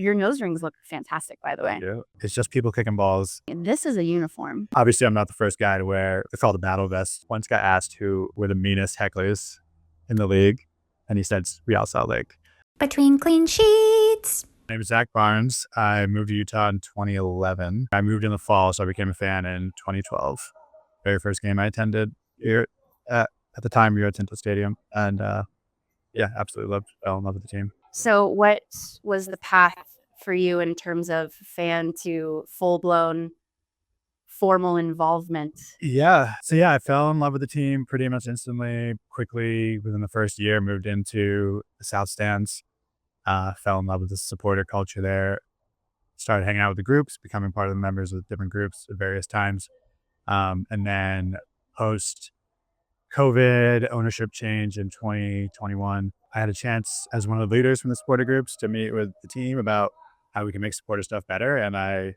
Your nose rings look fantastic, by the way. Yeah. It's just people kicking balls. And this is a uniform. Obviously, I'm not the first guy to wear, it's called a battle vest. Once got asked who were the meanest hecklers in the league, and he said Real Salt Lake. Between clean sheets. My name is Zac Barnes. I moved to Utah in 2011. I moved in the fall, so I became a fan in 2012. Very first game I attended here at the time, Rio Tinto Stadium. And yeah, absolutely fell in love with the team. So what was the path for you in terms of fan to full-blown formal involvement? Yeah. So yeah, I fell in love with the team pretty much instantly, quickly within the first year, moved into the South Stands, fell in love with the supporter culture there, started hanging out with the groups, becoming part of the members of different groups at various times. And then post COVID ownership change in 2021, I had a chance as one of the leaders from the supporter groups to meet with the team about how we can make supporter stuff better. And I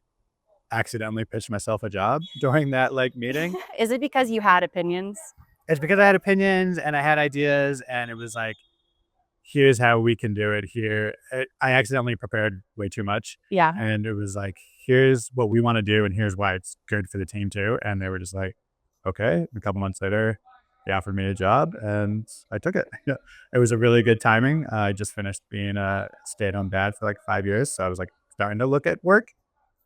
accidentally pitched myself a job during that meeting. Is it because you had opinions? It's because I had opinions and I had ideas, and it was like, here's how we can do it here. I accidentally prepared way too much. Yeah. And it was like, here's what we want to do and here's why it's good for the team too. And they were just like, okay. A couple months later, they offered me a job and I took it. It was a really good timing. I just finished being a stay-at-home dad for like 5 years. So I was like starting to look at work.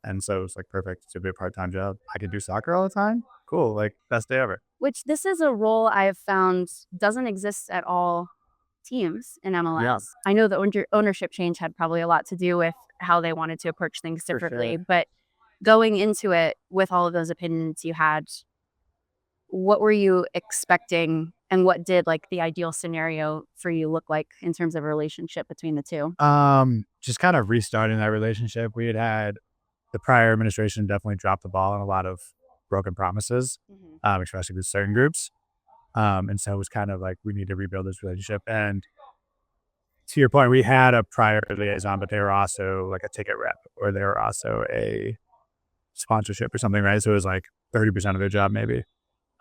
And so it was like perfect to be a part-time job. I could do soccer all the time. Cool. Like best day ever. Which this is a role I have found doesn't exist at all teams in MLS. Yeah. I know the ownership change had probably a lot to do with how they wanted to approach things differently, sure. But going into it with all of those opinions you had, what were you expecting and what did the ideal scenario for you look like in terms of a relationship between the two? Just kind of restarting that relationship. We had the prior administration definitely dropped the ball on a lot of broken promises, especially with certain groups. And so it was kind of like, we need to rebuild this relationship. And to your point, we had a prior liaison, but they were also like a ticket rep, or they were also a sponsorship or something, right? So it was like 30% of their job maybe.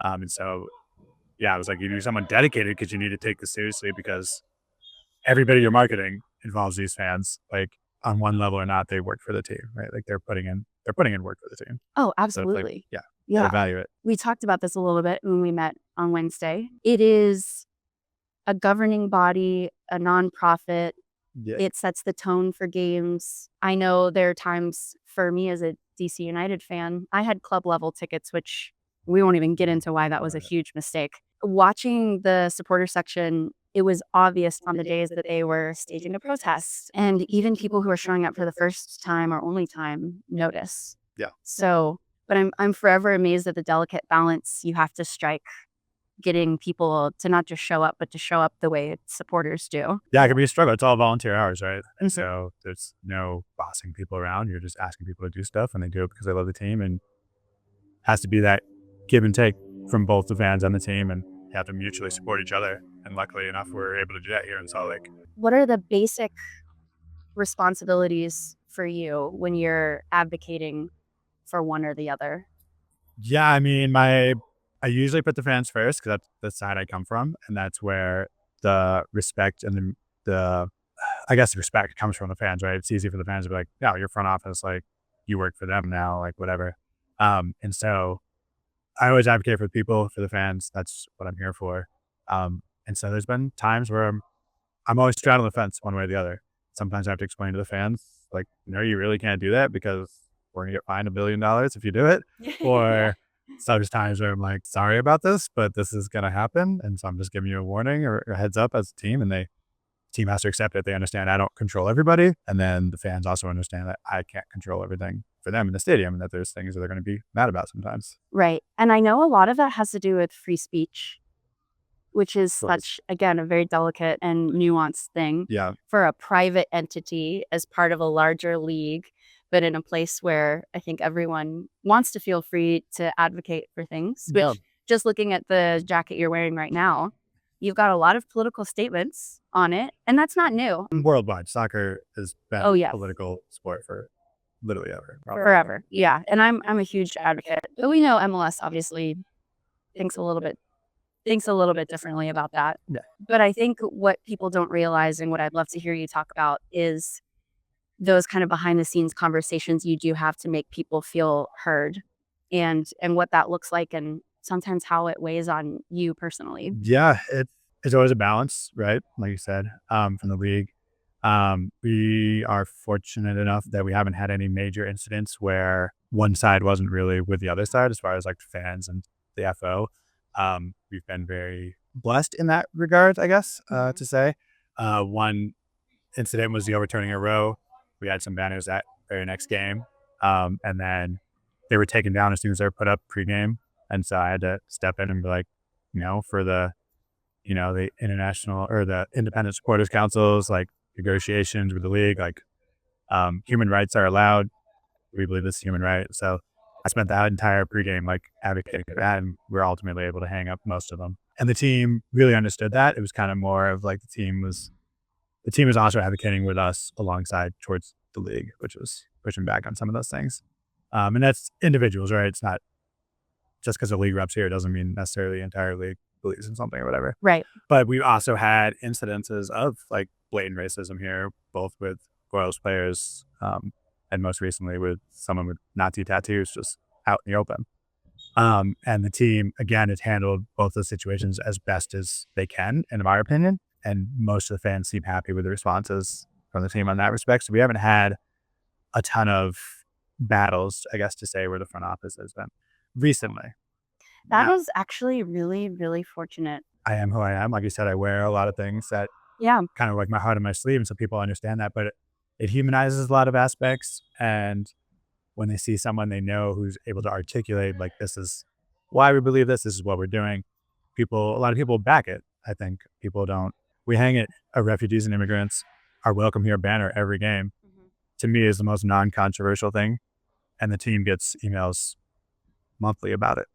And so, yeah, it was like, you need someone dedicated because you need to take this seriously, because everybody you're marketing involves these fans, like on one level or not, they work for the team, right? Like they're putting in work for the team. Oh, So absolutely. it's like, Yeah. gotta value it. We talked about this a little bit when we met on Wednesday. It is a governing body, a nonprofit. Yeah. It sets the tone for games. I know there are times for me as a DC United fan, I had club level tickets, which we won't even get into why that was a huge mistake. Watching the supporter section, it was obvious on the days that they were staging a protest, and even people who are showing up for the first time or only time notice. Yeah. So, but I'm forever amazed at the delicate balance you have to strike, getting people to not just show up, but to show up the way supporters do. Yeah, it can be a struggle. It's all volunteer hours, right? And so there's no bossing people around. You're just asking people to do stuff, and they do it because they love the team, and it has to be that give and take from both the fans and the team, and you have to mutually support each other. And luckily enough, we're able to do that here in Salt Lake. What are the basic responsibilities for you when you're advocating for one or the other? Yeah, I mean, I usually put the fans first because that's the side I come from, and that's where the respect and the I guess the respect comes from the fans, right? It's easy for the fans to be like, "Yeah, you're front office, like you work for them now, like whatever." And so I always advocate for the people, for the fans. That's what I'm here for. And so there's been times where I'm always straddling the fence one way or the other. Sometimes I have to explain to the fans, like, no, you really can't do that because we're gonna get fined $1 billion if you do it. Or so there's times where I'm like, sorry about this, but this is gonna happen, and so I'm just giving you a warning or a heads up as a team, and the team has to accept it. They understand I don't control everybody, and then the fans also understand that I can't control everything for them in the stadium, and that there's things that they're going to be mad about sometimes. Right. And I know a lot of that has to do with free speech, which is such, again, a very delicate and nuanced thing. Yeah. For a private entity as part of a larger league, but in a place where I think everyone wants to feel free to advocate for things. Yeah. Which, just looking at the jacket you're wearing right now, you've got a lot of political statements on it, and that's not new. Worldwide, soccer has been a political sport for literally ever. Probably. Forever. Yeah. And I'm a huge advocate. But we know MLS obviously thinks a little bit differently about that. Yeah. But I think what people don't realize, and what I'd love to hear you talk about, is those kind of behind the scenes conversations you do have to make people feel heard, and what that looks like, and sometimes how it weighs on you personally. Yeah, it's always a balance, right? Like you said, from the league. We are fortunate enough that we haven't had any major incidents where one side wasn't really with the other side as far as like fans and the FO. We've been very blessed in that regard, I guess, to say. One incident was the overturning a row. We had some banners that very next game. And then they were taken down as soon as they were put up pregame. And so I had to step in and be like, for the, the international or the independent supporters councils, like negotiations with the league, like human rights are allowed. We believe this is human right. So I spent that entire pregame like advocating for that, and we were ultimately able to hang up most of them. And the team really understood that. It was kind of more of like the team was also advocating with us alongside towards the league, which was pushing back on some of those things. And that's individuals, right? It's not just because the league reps here doesn't mean necessarily the entire league believes in something or whatever. Right. But we've also had incidences of like blatant racism here, both with Royals players and most recently with someone with Nazi tattoos just out in the open. And the team, again, has handled both those situations as best as they can, in my opinion. And most of the fans seem happy with the responses from the team on that respect. So we haven't had a ton of battles, I guess, to say, where the front office has been recently. That was actually really, really fortunate. I am who I am. Like you said, I wear a lot of things that kind of like my heart on my sleeve. And so people understand that, but it humanizes a lot of aspects. And when they see someone they know who's able to articulate, like, this is why we believe this is what we're doing, a lot of people back it. I think people don't. We hang it, refugees and immigrants are welcome here banner every game. To me, is the most non-controversial thing. And the team gets emails monthly about it.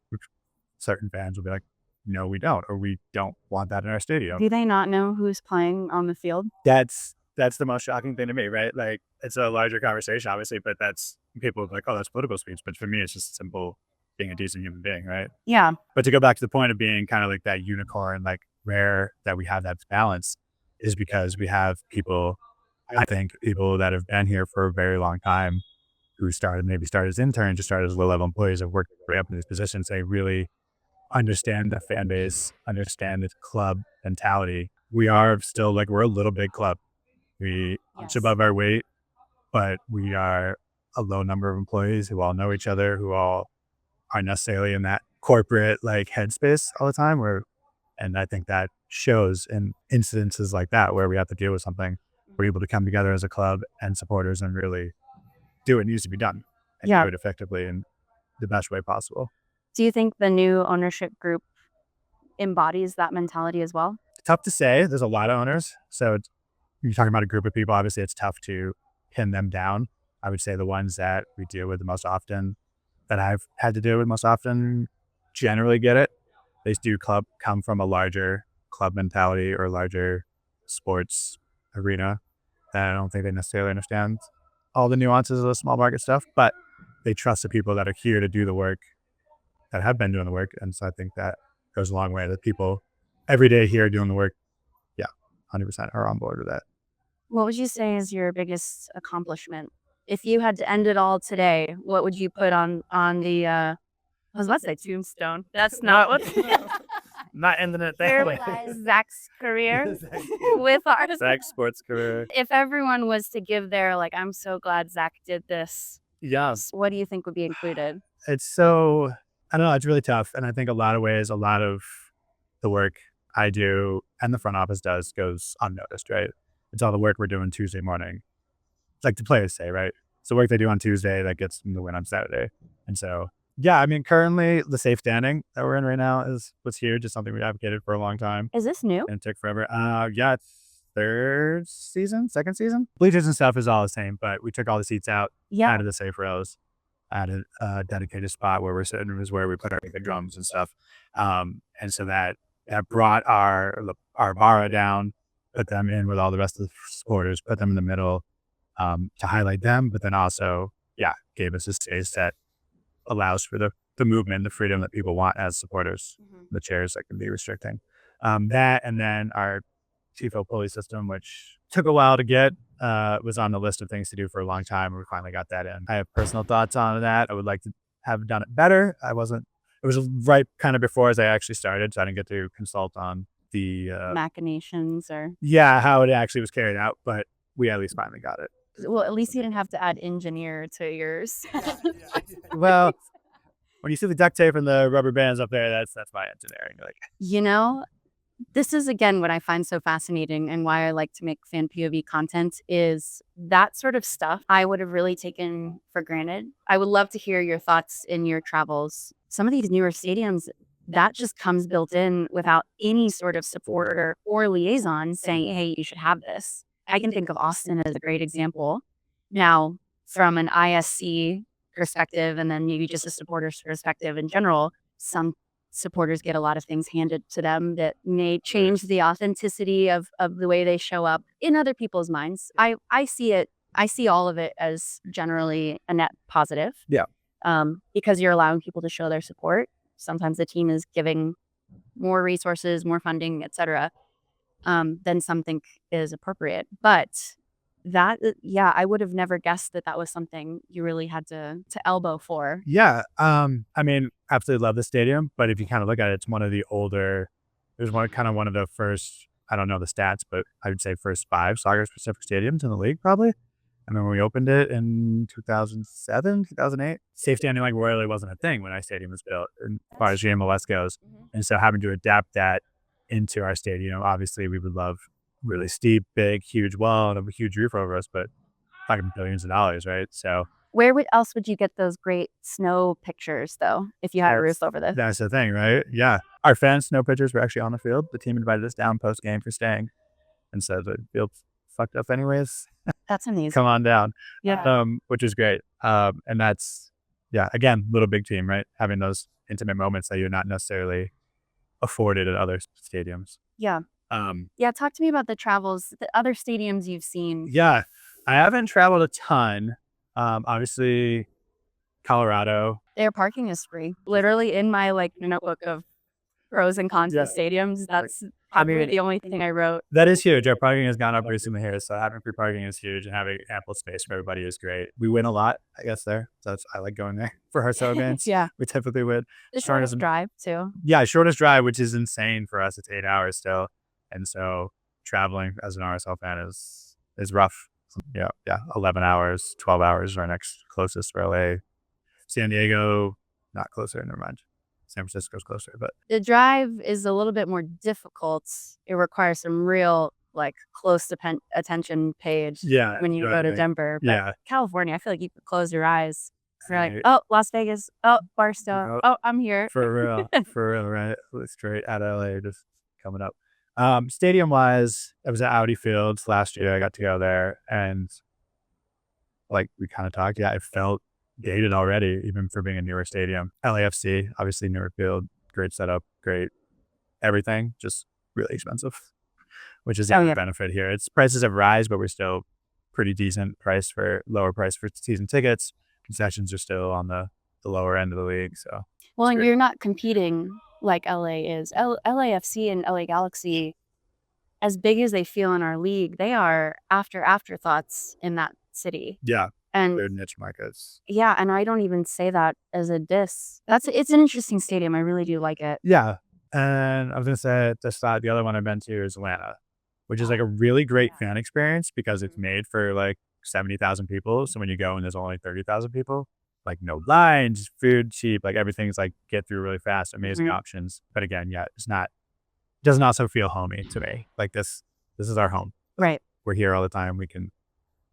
Certain fans will be like, no, we don't, or we don't want that in our stadium. Do they not know who's playing on the field? That's the most shocking thing to me, right? Like, it's a larger conversation, obviously, but that's people like, oh, that's political speech. But for me, it's just simple being a decent human being, right? Yeah. But to go back to the point of being kind of like that unicorn, like rare that we have that balance, is because we have people, I think, people that have been here for a very long time, who maybe started as interns, just started as low-level employees, have worked their way up in these positions. They really understand the fan base, understand the club mentality. We are still like, we're a little big club. We punch above our weight, but we are a low number of employees who all know each other, who all aren't necessarily in that corporate like headspace all the time. And I think that shows in incidences like that where we have to deal with something. We're able to come together as a club and supporters and really do what needs to be done and do it effectively in the best way possible. Do you think the new ownership group embodies that mentality as well? Tough to say. There's a lot of owners. So you're talking about a group of people. Obviously, it's tough to pin them down. I would say the ones that we deal with the most often, that I've had to deal with most often, generally get it. They do come from a larger club mentality or larger sports arena. And I don't think they necessarily understand all the nuances of the small market stuff, but they trust the people that are here to do the work, that have been doing the work. And so I think that goes a long way. The people every day here doing the work, 100% are on board with that. What would you say is your biggest accomplishment? If you had to end it all today, what would you put on the I was about to say tombstone. That's not what Not ending it that way. Zach's career with ours. Zach's sports career. If everyone was to give their like, I'm so glad Zach did this. Yeah. What do you think would be included? It's so, I don't know, it's really tough. And I think a lot of ways, a lot of the work I do and the front office does goes unnoticed, right? It's all the work we're doing Tuesday morning. It's like the players say, right? It's the work they do on Tuesday that gets them the win on Saturday. And so, yeah, I mean, currently the safe standing that we're in right now is what's here, just something we advocated for a long time. Is this new? And it took forever. Yeah, it's second season. Bleachers and stuff is all the same, but we took all the seats out, added the safe rows, added a dedicated spot where we're sitting, is where we put our drums and stuff. And so that brought our bar down, put them in with all the rest of the supporters, put them in the middle to highlight them, but then also, gave us a space that allows for the movement, the freedom that people want as supporters, the chairs that can be restricting. That, and then our TIFO pulley system, which took a while to get. was on the list of things to do for a long time. We finally got that in. I have personal thoughts on that. I would like to have done it better. It was right kind of before as I actually started, so I didn't get to consult on the machinations or how it actually was carried out, but we at least finally got it. well, at least you didn't have to add engineer to yours. Well, when you see the duct tape and the rubber bands up there, that's my engineering. Like, you know, this is again what I find so fascinating and why I like to make fan POV content is that sort of stuff I would have really taken for granted. I would love to hear your thoughts in your travels. Some of these newer stadiums, that just comes built in without any sort of support or liaison saying, hey, you should have this. I can think of Austin as a great example. Now, from an ISC perspective and then maybe just a supporter's perspective in general, some supporters get a lot of things handed to them that may change the authenticity of the way they show up in other people's minds. I see all of it as generally a net positive. Yeah. Because you're allowing people to show their support. Sometimes the team is giving more resources, more funding, etc. Than something is appropriate. But that, I would have never guessed that was something you really had to elbow for. Yeah. I mean, absolutely love the stadium, but if you kind of look at it, it's one of the older, it was one of the first, I don't know the stats, but I would say first 5 soccer-specific stadiums in the league, probably. And then when we opened it in 2007, 2008, safe standing like royally wasn't a thing when our stadium was built, as far as GMLS goes. And so having to adapt that into our stadium, obviously we would love really steep, big, huge wall and a huge roof over us, but talking billions of dollars, right? So where else would you get those great snow pictures, though, if you had a roof over this? That's the thing, right? Yeah. Our fans' snow pictures were actually on the field. The team invited us down post-game for staying and said the field's fucked up anyways. That's amazing. Come on down. Yeah. Which is great. And that's, again, little big team, right? Having those intimate moments that you're not necessarily afforded at other stadiums. Yeah. Talk to me about the travels, the other stadiums you've seen. Yeah. I haven't traveled a ton. Obviously, Colorado. Their parking is free. Literally in my notebook of pros and cons of stadiums, that's probably the only thing I wrote. That is huge. Our parking has gone up recently here, so having free parking is huge, and having ample space for everybody is great. We win a lot, I guess, there. So I like going there for our summer events. Yeah. We typically win. The shortest drive, too. Yeah, shortest drive, which is insane for us. It's 8 hours still. And so traveling as an RSL fan is rough. Yeah, 11 hours, 12 hours are our next closest for LA. San Diego, not closer, never mind. San Francisco's closer, but the drive is a little bit more difficult. It requires some real close attention paid when you go to Denver. But California, I feel like you could close your eyes. You're like, oh, Las Vegas, oh, Barstow, oh, I'm here. For real, right? It's straight out of LA, just coming up. Stadium wise, I was at Audi Fields last year. I got to go there, and like we kind of talked, it felt dated already, even for being a newer stadium. LAFC, obviously newer field, great setup, great everything, just really expensive, which is the benefit here. Its prices have rise, but we're still pretty decent lower price for season tickets. Concessions are still on the lower end of the league. So well, and you're not competing like LA is. LAFC and LA Galaxy, as big as they feel in our league, they are afterthoughts in that city. Yeah. And they're niche markets. Yeah, and I don't even say that as a diss. It's an interesting stadium. I really do like it. Yeah. And I was gonna say the other one I've been to is Atlanta, which is like a really great fan experience because it's made for 70,000 people. So when you go and there's only 30,000 people, no lines, food cheap, everything's get through really fast, amazing options. But again, doesn't also feel homey to me. This is our home. Right. We're here all the time.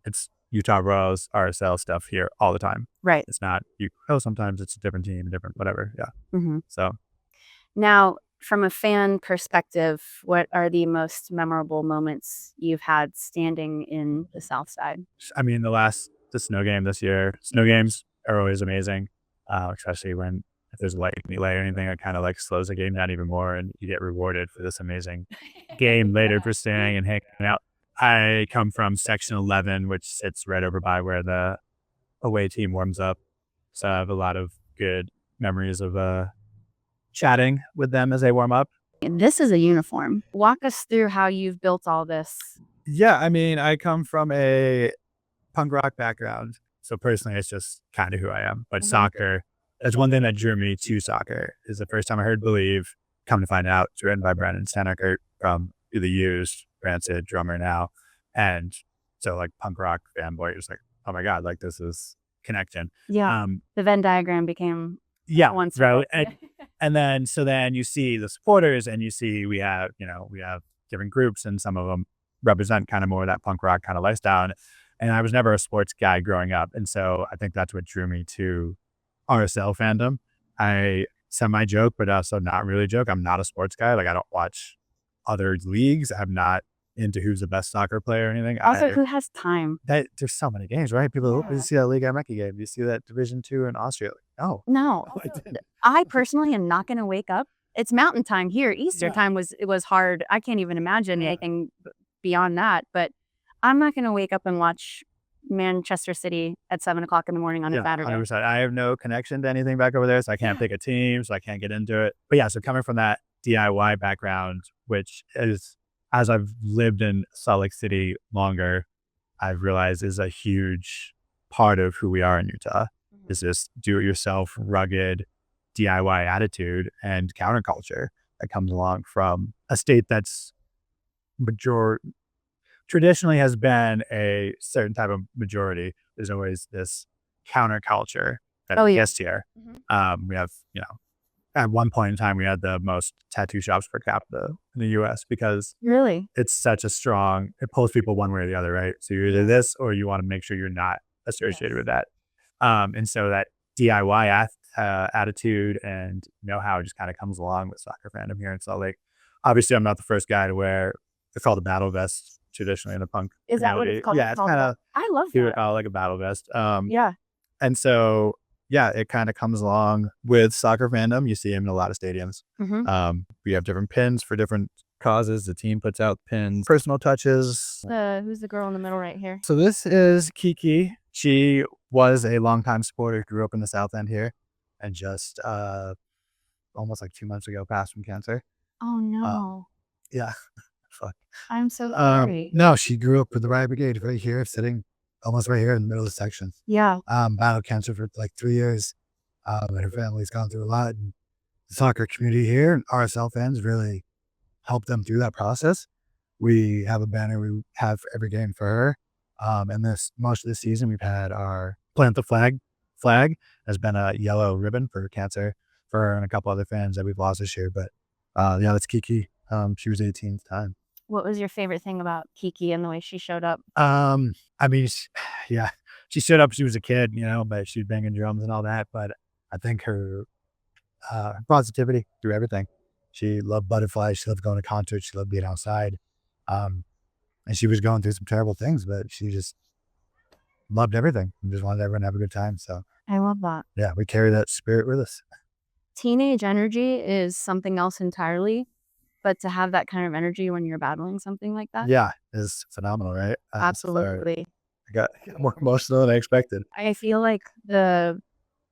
It's Utah Royals, RSL stuff here all the time. Right. It's not sometimes it's a different team, different whatever. Yeah. Mm-hmm. So now, from a fan perspective, what are the most memorable moments you've had standing in the South Side? I mean, the snow game this year. Snow games are always amazing, especially when if there's a lightning delay or anything, it kind of slows the game down even more, and you get rewarded for this amazing game later for staying and hanging out. I come from section 11, which sits right over by where the away team warms up. So I have a lot of good memories of chatting with them as they warm up. This is a uniform. Walk us through how you've built all this. Yeah, I mean, I come from a punk rock background. So personally, it's just kind of who I am. But soccer, that's one thing that drew me to soccer. Is the first time I heard Believe. Come to find out, it's written by Brendan Stanekert from The Used, Rancid, drummer now. And so like punk rock fanboy was like, oh my God, like this is connecting. Yeah. The Venn diagram became Yeah, once right. And then so then you see the supporters and you see we have different groups and some of them represent kind of more of that punk rock kind of lifestyle. And I was never a sports guy growing up. And so I think that's what drew me to RSL fandom. I semi joke, but also not really joke. I'm not a sports guy. Like I don't watch other leagues. I'm not into who's the best soccer player or anything. Also, who has time? There's so many games, right? People you see that League Ameki game. You see that Division 2 in Austria. Like, no. I personally am not going to wake up. It's mountain time here. Easter time was hard. I can't even imagine anything beyond that. But I'm not going to wake up and watch Manchester City at 7:00 in the morning on a Saturday. 100%. I have no connection to anything back over there, so I can't pick a team, so I can't get into it. But yeah, so coming from that DIY background, which is, as I've lived in Salt Lake City longer, I've realized is a huge part of who we are in Utah. Is this do-it-yourself, rugged DIY attitude and counterculture that comes along from a state that's traditionally has been a certain type of majority. There's always this counterculture that exists here. We have, at one point in time, we had the most tattoo shops per capita in the U.S. because it's such a strong, it pulls people one way or the other, right? So you're either this or you want to make sure you're not associated with that. And so that DIY attitude and know-how just kind of comes along with soccer fandom here in Salt Lake. Obviously, I'm not the first guy to wear, it's called a battle vest traditionally in the punk community. Is that what it's called? Yeah, it's kind of, I love that. Like a battle vest. Yeah. And so, yeah, it kind of comes along with soccer fandom. You see them in a lot of stadiums. We have different pins for different causes. The team puts out pins, personal touches. Who's the girl in the middle right here? So this is Kiki. She was a longtime supporter, grew up in the South End here, and just almost like 2 months ago passed from cancer. Oh no. Yeah. Fuck. I'm so sorry. No, she grew up with the Riot Brigade right here, sitting almost right here in the middle of the section. Yeah. Battled cancer for like 3 years. And her family's gone through a lot. And the soccer community here and RSL fans really helped them through that process. We have a banner we have for every game for her. And most of this season we've had our Plant the Flag has been a yellow ribbon for cancer for her and a couple other fans that we've lost this year. But yeah, that's Kiki. She was 18 at the time. What was your favorite thing about Kiki and the way she showed up? I mean, she showed up. She was a kid, but she was banging drums and all that. But I think her positivity through everything. She loved butterflies. She loved going to concerts. She loved being outside. And she was going through some terrible things, but she just loved everything and just wanted everyone to have a good time. So I love that. Yeah, we carry that spirit with us. Teenage energy is something else entirely. But to have that kind of energy when you're battling something like that. Yeah, is phenomenal, right? Absolutely. I got more emotional than I expected. I feel like the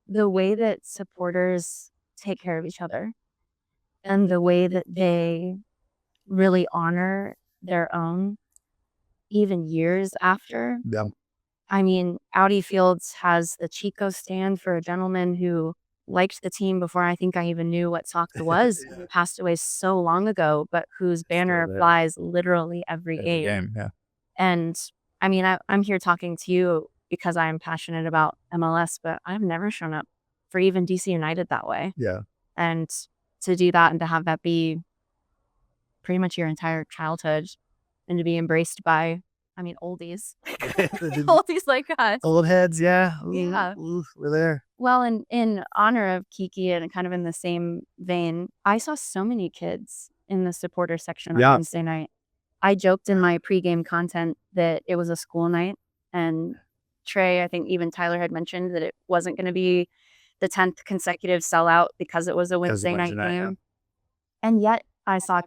way that supporters take care of each other and the way that they really honor their own, even years after. Yeah. I mean, Audi Fields has the Chico Stand for a gentleman who liked the team before I think I even knew what soccer was. Who passed away so long ago, but whose banner flies literally every game. Yeah. And I mean, I'm here talking to you because I'm passionate about MLS, but I've never shown up for even DC United that way. Yeah. And to do that and to have that be pretty much your entire childhood and to be embraced by, I mean, oldies. Oldies like us. Old heads, yeah. Yeah. Ooh, we're there. Well, in honor of Kiki and kind of in the same vein, I saw so many kids in the supporter section on Wednesday night. I joked in my pregame content that it was a school night. And Trey, I think even Tyler had mentioned that it wasn't going to be the 10th consecutive sellout because it was a Wednesday night game. Yeah. And yet I saw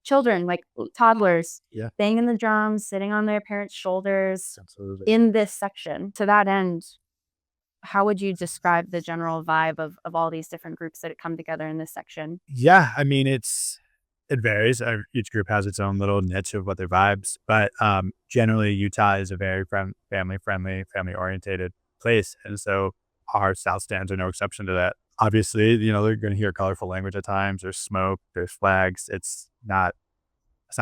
children, like toddlers, banging the drums, sitting on their parents' shoulders in this section. To that end, how would you describe the general vibe of all these different groups that come together in this section? Yeah, I mean, it's it varies. Each group has its own little niche of what their vibes, but generally Utah is a very family friendly, family orientated place, and so our South stands are no exception to that. Obviously, they're going to hear colorful language at times. There's smoke, there's flags. It's not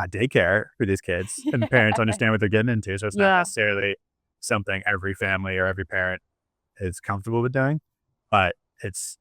daycare for these kids, and parents understand what they're getting into. So it's not necessarily something every family or every parent is comfortable with doing, but it's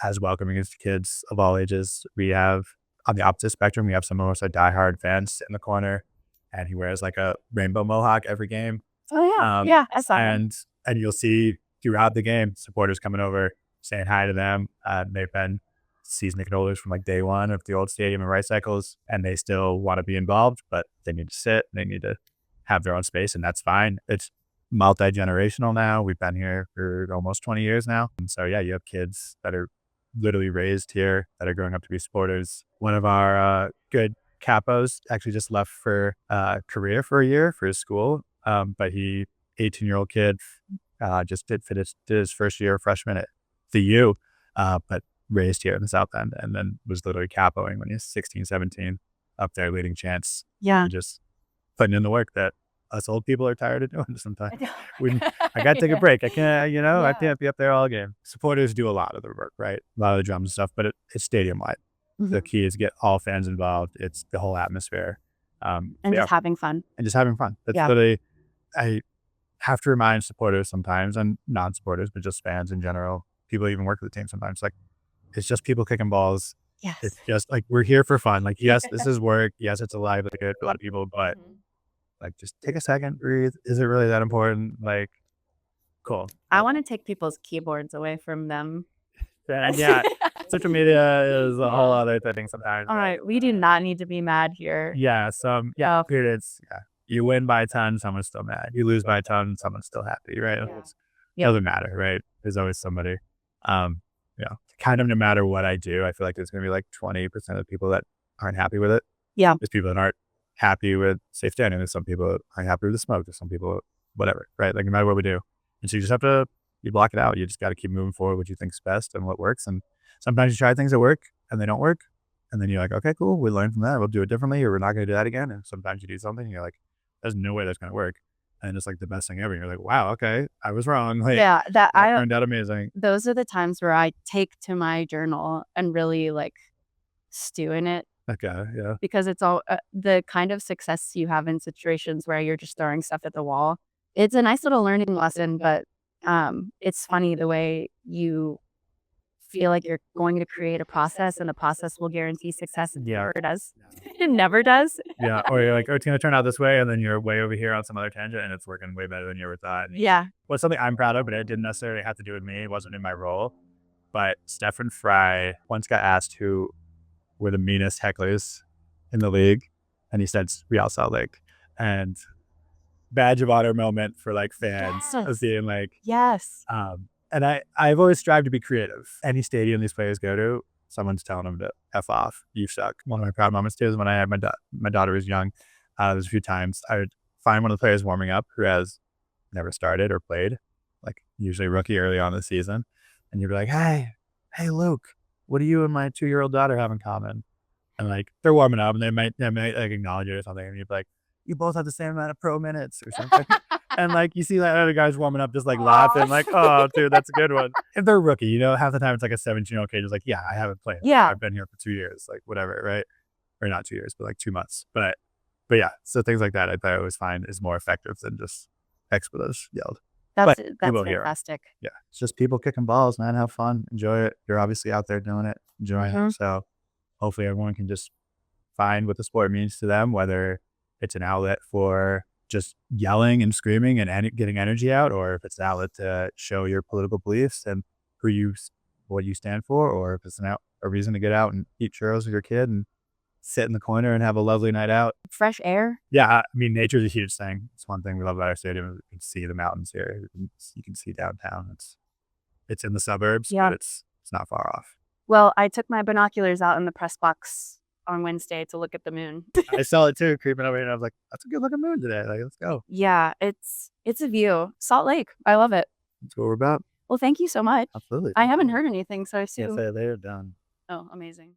as welcoming as kids of all ages. We have, on the opposite spectrum, we have some of us are diehard fans sit in the corner, and he wears like a rainbow mohawk every game. Oh yeah, I saw him. And you'll see throughout the game supporters coming over saying hi to them. They've been season ticket holders from like day one of the old stadium and Rice Cycles, and they still want to be involved, but they need to sit, they need to have their own space, and that's fine. It's multi-generational now. We've been here for almost 20 years now. And so yeah, you have kids that are literally raised here that are growing up to be supporters. One of our good capos actually just left for Korea for a year for his school, but 18-year-old kid, just did his first year freshman at the U, but raised here in the South End, and then was literally capoing when he was 16, 17, up there leading chants. Yeah. And just putting in the work that us old people are tired of doing sometimes. I got to take a break. I can't, I can't be up there all game. Supporters do a lot of the work, right? A lot of the drums and stuff, but it's stadium-wide. Mm-hmm. The key is get all fans involved. It's the whole atmosphere. And just having fun. That's literally, I have to remind supporters sometimes, and non-supporters, but just fans in general, people who even work with the team sometimes, like, it's just people kicking balls. Yes. It's just like, we're here for fun. Like, yes, this is work. Yes, it's a livelihood for a lot of people, but like, just take a second, breathe. Is it really that important? Like, cool. I want to take people's keyboards away from them. Yeah. Social media is a whole other thing sometimes. All right. We do not need to be mad here. Yeah. You win by a ton, someone's still mad. You lose by a ton, someone's still happy, right? It doesn't matter, right? There's always somebody. Kind of no matter what I do, I feel like there's going to be like 20% of people that aren't happy with it. Yeah. There's people that aren't happy with safe standing. There's some people that aren't happy with the smoke. There's some people, whatever, right? Like, no matter what we do. And so you just have to, you block it out. You just got to keep moving forward what you think's best and what works. And sometimes you try things that work and they don't work. And then you're like, okay, cool. We learned from that. We'll do it differently, or we're not going to do that again. And sometimes you do something and you're like, there's no way that's going to work. And it's like the best thing ever. You're like, wow, okay, I was wrong. Like, that turned out amazing. Those are the times where I take to my journal and really like stew in it. Okay, yeah. Because it's all the kind of success you have in situations where you're just throwing stuff at the wall. It's a nice little learning lesson, but it's funny the way you feel like you're going to create a process, and the process will guarantee success. It never does. It never does. Yeah. Or you're like, oh, it's going to turn out this way, and then you're way over here on some other tangent, and it's working way better than you ever thought. Yeah. Well, something I'm proud of, but it didn't necessarily have to do with me. It wasn't in my role. But Stephen Fry once got asked who were the meanest hecklers in the league, and he said Real Salt Lake. And badge of honor moment for like fans of being like, yes. And I've always strived to be creative. Any stadium these players go to, someone's telling them to F off. You suck. One of my proud moments too is when I had my daughter was young. There's a few times I would find one of the players warming up who has never started or played, like usually rookie early on in the season. And you'd be like, hey, Luke, what do you and my 2-year-old daughter have in common? And like, they're warming up and they might like acknowledge it or something. And you'd be like, you both have the same amount of pro minutes or something. And like, you see that other guy's warming up, just like laughing, like, oh, dude, that's a good one. If they're rookie, half the time it's like a 17-year-old kid who's like, yeah, I haven't played. Yeah. I've been here for 2 years, like whatever, right? Or not 2 years, but like 2 months. But yeah, so things like that I always find is more effective than just expletives yelled. That's fantastic. Yeah, it's just people kicking balls, man. Have fun, enjoy it. You're obviously out there doing it, enjoying it. So hopefully everyone can just find what the sport means to them, whether it's an outlet for just yelling and screaming and getting energy out, or if it's an outlet to show your political beliefs and what you stand for, or if it's a reason to get out and eat churros with your kid and sit in the corner and have a lovely night out. Fresh air. Yeah, I mean, nature's a huge thing. It's one thing we love about our stadium. You can see the mountains here. You can see downtown. It's in the suburbs, but it's not far off. Well, I took my binoculars out in the press box on Wednesday to look at the moon. I saw it too, creeping over here, and I was like, that's a good looking moon today. Like, let's go. Yeah, it's a view. Salt Lake. I love it. That's what we're about. Well, thank you so much. Absolutely. I haven't heard anything, so I assume. Yes, they're done. Oh, amazing.